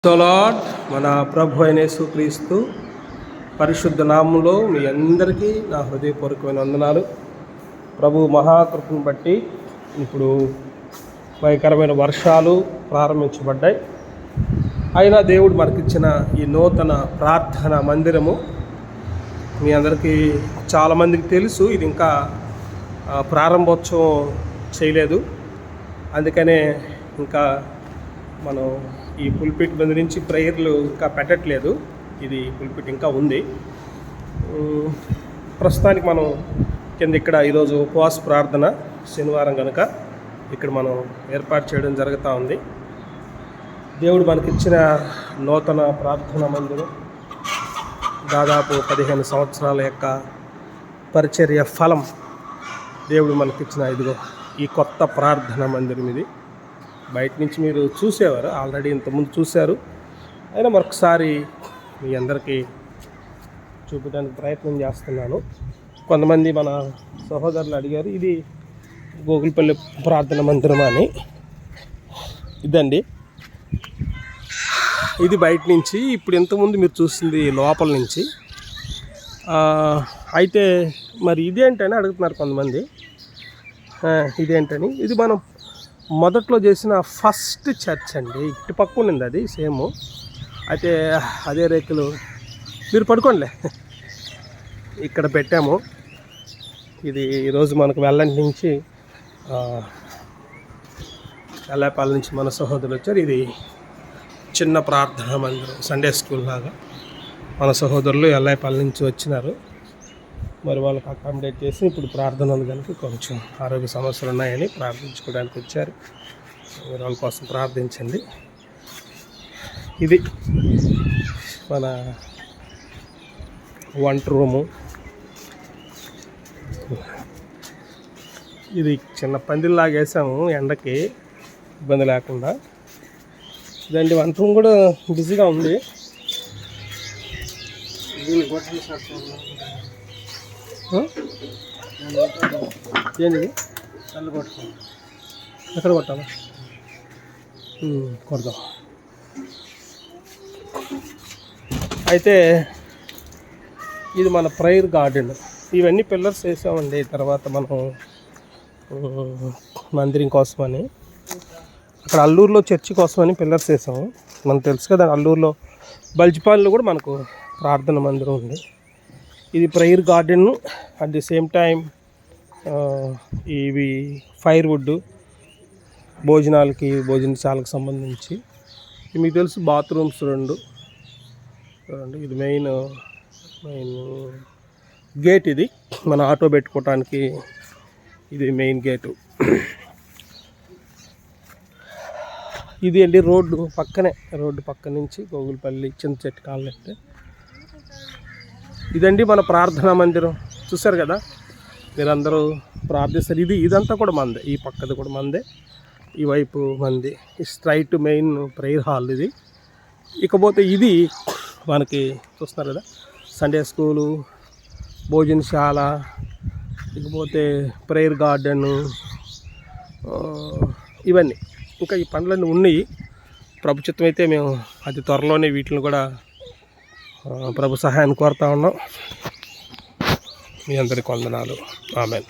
Lord మన ప్రభు అయిన యేసుక్రీస్తు పరిశుద్ధ నామంలో మీ అందరికీ నా హృదయపూర్వకమైన వందనాలు. ప్రభు మహాకృపను బట్టి ఇప్పుడు భయంకరమైన వర్షాలు ప్రారంభించబడ్డాయి. అయినా దేవుడు మనకిచ్చిన ఈ నూతన ప్రార్థన మందిరము మీ అందరికీ చాలామందికి తెలుసు, ఇది ఇంకా ప్రారంభోత్సవం చేయలేదు. అందుకనే ఇంకా మనం ఈ పుల్పిట్ మీద నుంచి ప్రేయర్లు ఇంకా పెట్టట్లేదు. ఇది పుల్పిట్ ఇంకా ఉంది. ప్రస్తుతానికి మనం కింద ఇక్కడ ఈరోజు ఉపవాస ప్రార్థన శనివారం కనుక ఇక్కడ మనం ఏర్పాటు చేయడం జరుగుతూ ఉంది. దేవుడు మనకిచ్చిన నూతన ప్రార్థన మందిరం దాదాపు 15 సంవత్సరాల యొక్క పరిచర్య ఫలం దేవుడు మనకిచ్చిన ఇదిగో ఈ కొత్త ప్రార్థన మందిరం. ఇది బయట నుంచి మీరు చూసేవారు, ఆల్రెడీ ఇంతకుముందు చూశారు. అయినా మరొకసారి మీ అందరికీ చూపించడానికి ప్రయత్నం చేస్తున్నాను. కొంతమంది మన సహోదరులు అడిగారు, ఇది గోగులపల్లి ప్రార్థన మందిరం అని. ఇదండి, ఇది బయట నుంచి. ఇప్పుడు ఇంతకుముందు మీరు చూసింది లోపల నుంచి. అయితే మరి ఇదేంటని అడుగుతున్నారు కొంతమంది. ఇదేంటని, ఇది మనం మొదట్లో చేసిన ఫస్ట్ చర్చ్ అండి. ఇటు పక్క ఉన్నింది అది సేమ్. అయితే అదే రేకులు మీరు పడుకోండిలే ఇక్కడ పెట్టాము. ఇది ఈరోజు మనకు వెల్లంటి నుంచి ఎల్లాపల్లి నుంచి మన సహోదరులు వచ్చారు. ఇది చిన్న ప్రార్థనా మందిరం, సండే స్కూల్ లాగా. మన సహోదరులు ఎల్లాపల్లి నుంచి వచ్చినారు. మరి వాళ్ళకి అకామిడేట్ చేసి ఇప్పుడు ప్రార్థనలు కనుక కొంచెం ఆరోగ్య సమస్యలు ఉన్నాయని ప్రార్థించుకోవడానికి వచ్చారు. వాళ్ళ కోసం ప్రార్థించండి. ఇది మన వంట రూము. ఇది చిన్న పందిల్లాగా వేసాము ఎండకి ఇబ్బంది లేకుండా. ఇదండి, వంట రూమ్ కూడా బిజీగా ఉంది. ఏంటిది ఎక్కడ కొట్టాలా? కొడదాం. అయితే ఇది మన ప్రేయర్ గార్డెన్. ఇవన్నీ పిల్లర్స్ వేసామండి. తర్వాత మనం మందిరం కోసమని అక్కడ అల్లూరులో చర్చి కోసమని పిల్లర్స్ వేసాము. మనకు తెలుసు కదా, అల్లూరులో బల్జిపాల్లో కూడా మనకు ప్రార్థన మందిరం ఉంది. ఇది prayer garden. At the same time ఇవి ఫైర్వుడ్ భోజనశాలకు సంబంధించి. మీకు తెలుసు బాత్రూమ్స్ రెండు. ఇది మెయిన్ గేట్. ఇది మన ఆటో పెట్టుకోవటానికి ఇది మెయిన్ గేటు. ఇది అండి రోడ్డు పక్క నుంచి గోగులపల్లి చిన్న చెట్టు కాలనట్టే. ఇదండి మన ప్రార్థనా మందిరం. చూసారు కదా, మీరందరూ ప్రార్థిస్తారు. ఇదంతా కూడా మందే. ఈ పక్కది కూడా మందే, ఈ వైపు మంది. స్ట్రైట్ మెయిన్ ప్రేయర్ హాల్ ఇది. ఇకపోతే ఇది మనకి చూస్తున్నారు కదా, సండే స్కూలు, భోజనశాల, ఇకపోతే ప్రేయర్ గార్డెను, ఇవన్నీ ఇంకా ఈ పనులన్నీ ఉన్నాయి. ప్రభుత్వం అయితే మేము అతి త్వరలోనే వీటిని కూడా ప్రభు సహాయాన్ని కోరుతా ఉన్నాం. మీ అందరికీ వందనాలు. ఆమేన్.